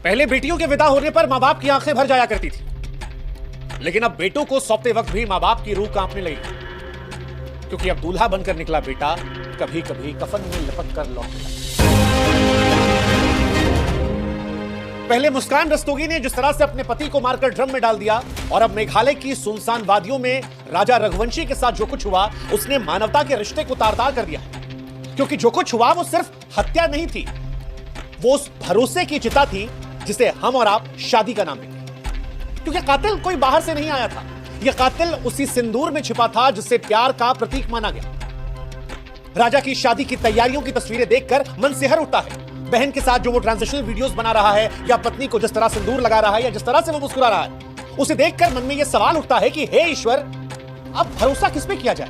पहले बेटियों के विदा होने पर मां बाप की आंखें भर जाया करती थी, लेकिन अब बेटों को सौंपते वक्त भी मां बाप की रूह कांपने लगी, क्योंकि अब दूल्हा बनकर निकला बेटा कभी कभी कफन में लपक कर लौटेगा। पहले मुस्कान रस्तोगी ने जिस तरह से अपने पति को मारकर ड्रम में डाल दिया, और अब मेघालय की सुनसान वादियों में राजा रघुवंशी के साथ जो कुछ हुआ उसने मानवता के रिश्ते को तार-तार कर दिया। क्योंकि जो कुछ हुआ वो सिर्फ हत्या नहीं थी, वो उस भरोसे की चिता थी जिसे हम और आप शादी का नाम देते। क्योंकि कातिल कोई बाहर से नहीं आया था, यह कातिल उसी सिंदूर में छिपा था जिसे प्यार का प्रतीक माना गया। राजा की शादी की तैयारियों की तस्वीरें देखकर मन सिहर उठता है। बहन के साथ जो वो ट्रांजिशनल वीडियोस बना रहा है, या पत्नी को जिस तरह सिंदूर लगा रहा है, या जिस तरह से वो मुस्कुरा रहा है, उसे देखकर मन में यह सवाल उठता है कि हे ईश्वर, अब भरोसा किस पे किया जाए?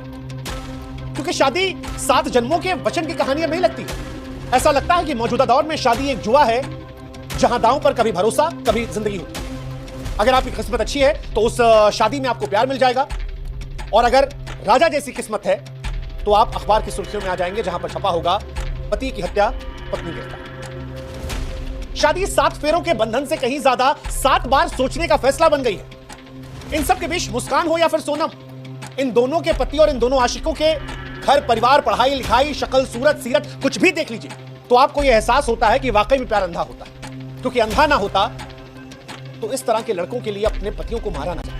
क्योंकि शादी 7 जन्मों के वचन की कहानी अब नहीं लगती। ऐसा लगता है कि मौजूदा दौर में शादी एक जुआ है, जहां दांव पर कभी भरोसा कभी जिंदगी होती है। अगर आपकी किस्मत अच्छी है तो उस शादी में आपको प्यार मिल जाएगा, और अगर राजा जैसी किस्मत है तो आप अखबार की सुर्खियों में आ जाएंगे, जहां पर छपा होगा पति की हत्या पत्नी गिरफ्तार। शादी 7 फेरों के बंधन से कहीं ज्यादा 7 बार सोचने का फैसला बन गई है। इन सब के बीच मुस्कान हो या फिर सोनम, इन दोनों के पति और इन दोनों आशिकों के घर परिवार, पढ़ाई लिखाई, शक्ल सूरत सीरत कुछ भी देख लीजिए तो आपको यह एहसास होता है कि वाकई में प्यार अंधा होता है। क्योंकि अंधा ना होता तो इस तरह के लड़कों के लिए अपने पतियों को मारा ना जाए।